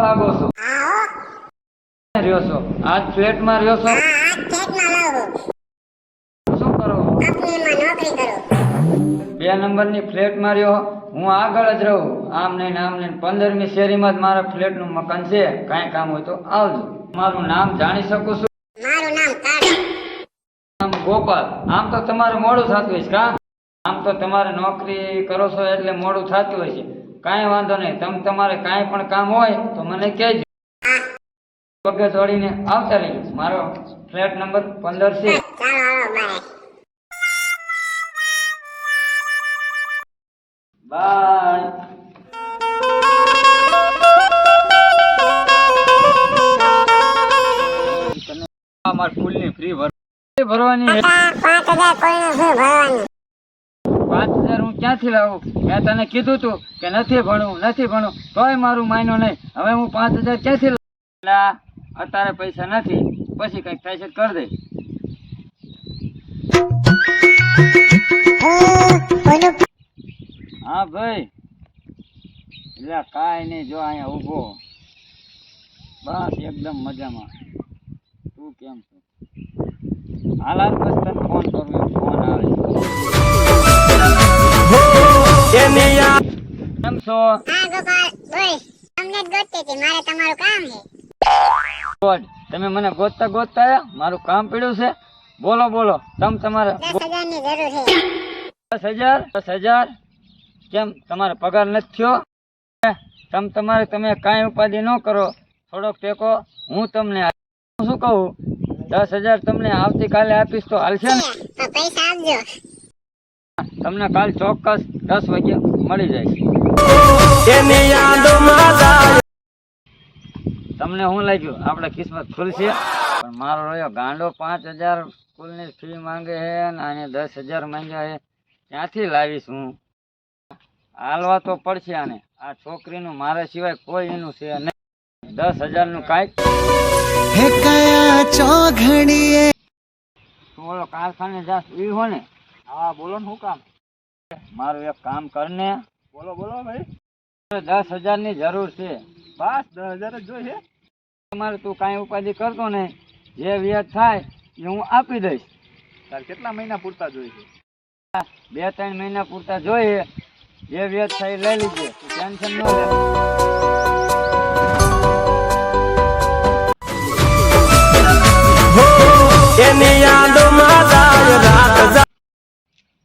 લાગો છો રહ્યો છો આજ ફ્લેટ માં રહ્યો છો શું કરો 2 નંબરની ફ્લેટ માં રહ્યો હું આગળ જ રહું આમ નહીં 15મી શેરીમાં જ મારા ફ્લેટ નું મકાન છે કાંઈ કામ હોય તો આવજો મારું નામ જાણી શકું છું નામ ગોપાલ આમ તો તમારે મોડું થતું હોય કા આમ તો તમારે નોકરી કરો છો એટલે મોડું થતું હોય છે કાંઈ વાંધો નહીં તમારે કાંઈ પણ કામ હોય તો મને કહેજો પગે દોડીને આવતા રહીજો મારો ફ્લેટ નંબર 15 છે બાય અમાર ફૂલની ફ્રી ભરવાની 5000 હું ક્યાંથી લાવું મેં તને કીધું તું કે નથી ભણવું તોય મારું માન્યો નહીં હવે હું 5000 ક્યાંથી લાવું અત્યારે પૈસા નથી પછી કઈક થાય છે કરી દે હા ભાઈ એટલે કાંઈ નહીં જો અહીંયા ઊભો બસ એકદમ મજામાં તું કેમ છો હાલ બસ તને ફોન કરું ફોન આવે કેમ છો તમે મને ગોતતા આવ્યા મારું કામ પડ્યું છે બોલો તમારે 10,000 કેમ તમારે પગાર નથી થયો તમે કાંઈ ઉપાધિ ન કરો થોડોક ટેકો હું તમને શું કહું 10,000 તમને આવતીકાલે આપીશ તો હાલશે ને તમને કાલ ચોક્કસ 10 વાગે મળી જાય તમને શું લાગ્યું આપણે કિસ્મત ખુલશે પણ મારો રહ્યો ગાંડો 5,000 સ્કૂલની ફી માંગે છે અને 10,000 માંગ્યા છે ક્યાંથી લાવીશ હું હાલવા તો પડશે આને આ છોકરીનું મારા સિવાય કોઈ એનું છે નહીં 10,000 નું કાંઈક બોલો કારખાને જાસ ઈ હો ને હા બોલો ને શું કામ મારું એક કામ કરને બોલો ભાઈ 10,000 ની જરૂર છે બસ 10,000 જ જોઈએ તમારે તું કાંઈ ઉપાધિ કરતો ને જે વ્યાજ થાય એ હું આપી દઈશ તારે કેટલા મહિના પૂરતા જોઈએ છે 2-3 મહિના પૂરતા જોઈએ જે વ્યાજ થાય લઈ લીજે ટેન્શન ન લે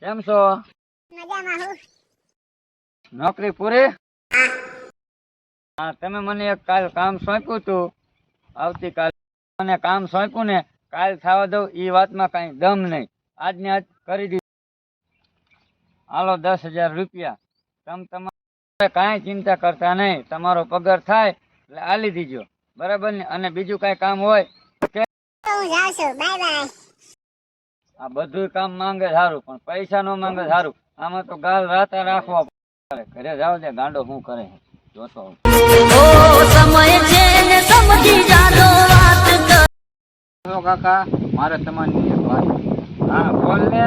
કેમ છો નોકરી પૂરી હા તમે મને એક કાલ કામ સોંપ્યું હતું આવતીકાલ મને કામ સોંપ્યું ને કાલ થવા દઉં એ વાતમાં કાંઈ દમ નહીં આજને આજ કરી દીધું હાલો 10,000 રૂપિયા તમારે કાંઈ ચિંતા કરતા નહીં તમારો પગાર થાય એટલે આલી દીજો બરાબર ને અને બીજું કાંઈ કામ હોય આ બધું કામ માંગે સારું પણ પૈસા નો માંગે સારું આમાં તો ગાલ રાતા રાખવા પડે ઘરે જાવ દે ગાંડો શું કરે જોતો કાકા મારે તમારી એક વાત હા બોલ ને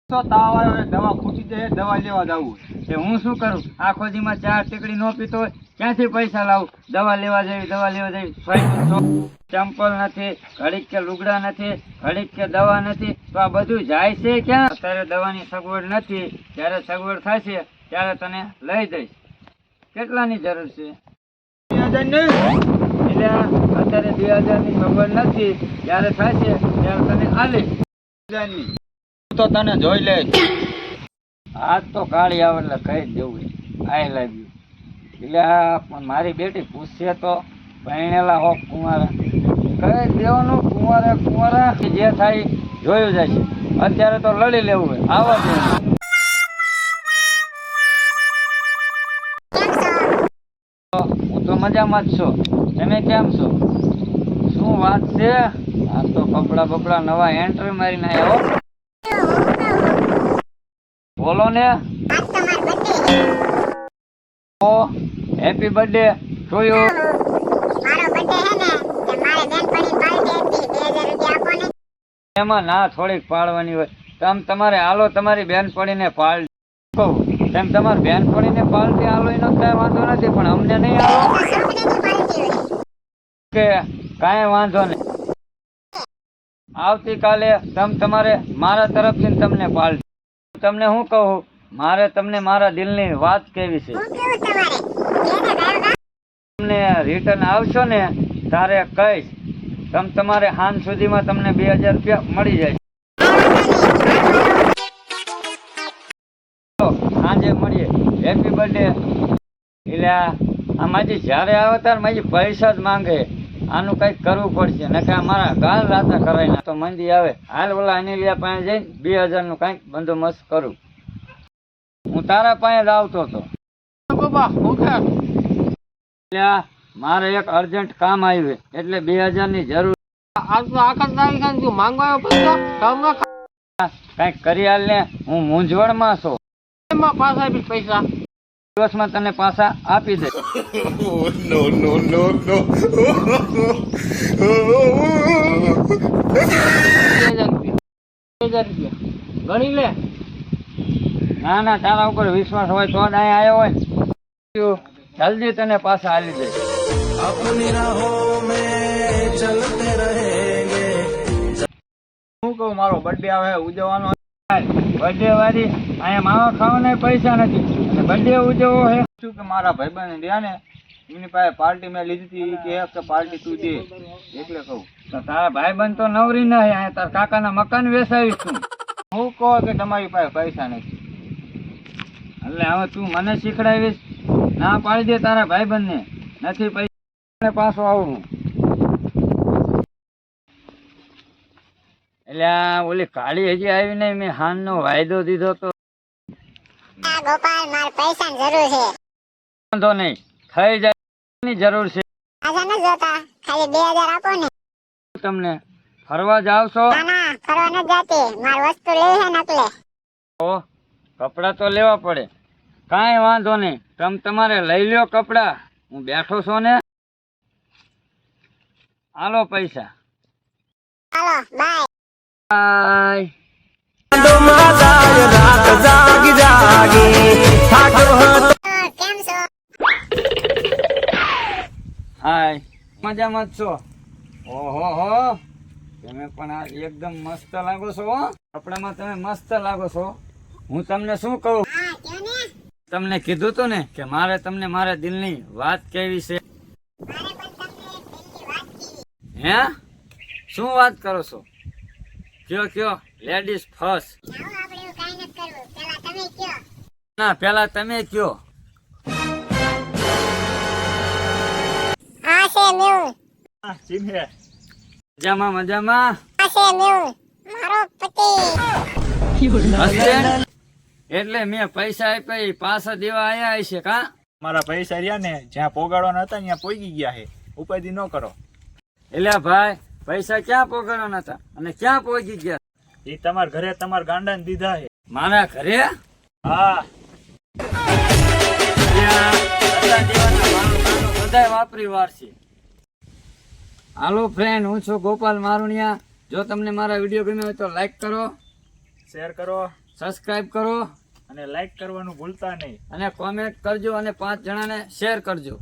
તો તાવ આવ્યો દવા ખૂટી જાય દવા લેવા જવું તે હું શું કરું આખો દીમાં 4 ટીકડી નો પીતો હોય ક્યાંથી પૈસા લાવું દવા લેવા જવી ચંપલ નથી ઘડીક કે લુગડા નથી ઘડીક કે દવા નથી તો આ બધું જાય છે ક્યાં અત્યારે દવાની સગવડ નથી જ્યારે સગવડ થશે ત્યારે તને લઈ જઈશ કેટલાની જરૂર છે 2,000 એટલે અત્યારે 2,000 ની સગવડ નથી જ્યારે થશે ત્યારે તને આલીશ 2,000 ની તો તને જોઈ લે આજ તો કાળી આવે એટલે કહી જ દેવું આઈ લાગ્યું એટલે પણ મારી બેટી પૂછશે તો ભણેલા હોક કુંવારા કહી દેવાનું કુંવારા જે થાય જોયું જાય છે અત્યારે તો લડી લેવું હોય આવા દેવું હું તો મજામાં જ છું તમે કેમ છો શું વાત છે આ તો કપડા બપડા નવા એન્ટ્રી મારીને આવ્યા બોલો ને હેપી બર્થડે ટુ યુ એમાં ના થોડીક પાડવાની હોય. તમે તમારે હાલો તમારી બેન પડીને પાડ કહું તેમ તમારી બેન પડીને પાલટી હાલો એનો કાંઈ વાંધો નથી, પણ અમને નહીં હાલો કે કાંઈ વાંધો નહીં. આવતીકાલે તમારે મારા તરફથી તમને પાલટી. તમને હું કહું, મારે તમને મારા દિલની વાત કહેવી છે. તમને રિટર્ન આવશો ને તારે કહીશ. તમારે સાંજ સુધીમાં તમને 2000 રૂપિયા મળી જાય. સાંજે મળીએ. Happy birthday. એટલે આ માજી જ્યારે આવે ત્યારે માજી પૈસા જ માંગે. આનું કંઈક કરવું પડશે, ને કે મારા ગાલ રાતા કરાય ના તો મંદી આવે. હાલ ઓલા અનિલિયા પાસે જઈને 2000 નું કંઈક બંદોબસ્ત કરું. હું તારા પાસે જ આવતો હતો. મારે એક અર્જન્ટ કામ આવ્યું એટલે 2000 ની જરૂર. કઈક કરી હાલ ને, હું મૂંઝવણમાં છું. પૈસા દિવસમાં તને પાછા આપી દે. ગણી લે. ના ના, તારા ઉપર વિશ્વાસ હોય તો જ અહીંયા આવ્યો હોય. જલ્દી તને પાછા આલી દે. હું કહું, મારો બર્થડે આવે ઉજવવાનો. બર્થડે વાળી અહીંયા માવા ખાવાના પૈસા નથી અને બર્થડે ઉજવવો છે. શું કે મારા ભાઈબંધ રહ્યા ને એમની પાસે પાર્ટી મેં લીધી હતી કે પાર્ટી તું દે એટલે કહું. તો તારા ભાઈબંધ તો નવરી ના અહીંયા તારા કાકાના મકાન વેસાવીશ તું. હું કહો કે તમારી પાસે પૈસા નથી એટલે હવે તું મને શીખડાવીશ. ના પાડી દે તારા ભાઈબંધ ને નથી પૈસા પાછો આવું. એટલે ઓલી કાળી હજી આવી નહીં. મેં હાન નો વાયદો દીધો તો. ગોપાલ, મારે પૈસાની જરૂર છે. વાંધો નહીં, થઈ જાય. જરૂર છે. આજા ન જોતા, ખાલી 2000 આપો ને. તમને ફરવા જાવ છો? ના ના, ફરવા ન જાતી. મારી વસ્તુ લેવી છે નકલે. ઓ કપડા તો લેવા પડે. કાંઈ વાંધો નહીં, તમારે લઈ લ્યો કપડા. હું બેઠો છો ને. હાલો પૈસા. હાલો બાય. બાય. કેમ છો? હાય, મજામાં જ છો? ઓહો હો, તમે પણ આ એકદમ મસ્ત લાગો છો હો. કપડામાં તમે મસ્ત લાગો છો. હું તમને શું કહું, હા કયો ને. તમને કીધું તું ને કે મારે તમને મારા દિલની વાત કહેવી છે. મારે પણ તમને દિલની વાત કહેવી. હે શું વાત કરો છો? કયો કયો, લેડીઝ ફર્સ્ટ. જાઓ, આપણે એવું કાંઈ નથી કરવું. પેલા તમે કયો. ના પેલા તમે કયો. આ છે મેહુલ. મજામાં મજામાં. આ છે મેહુલ, મારો પતિ. હસબેન્ડ? એટલે મેં પૈસા આપ્યા પાછા દેવા આયા હશે કા? મારા પૈસા રહ્યા ને જ્યાં પોગાડવાના હતા ત્યાં પોગી ગયા છે. ઉપાધિ ન કરો. એટલે ભાઈ પૈસા ક્યાં પોગાડવાના હતા અને ક્યાં પહોંચી ગયા? એ તમારા ઘરે તમારા ગાંડા ને દીધા છે. મારા ઘરે? હા, બધાય વાપરી વારસી. હાલો ફ્રેન્ડ, હું છું ગોપાલ મારુણિયા. જો તમને મારા વિડીયો ગમ્યો હોય તો લાઈક કરો, શેર કરો સબસ્ક્રાઇબ કરો અને લાઈક કરવાનું ભૂલતા નહીં. અને કોમેન્ટ કરજો અને 5 જણાને શેર કરજો.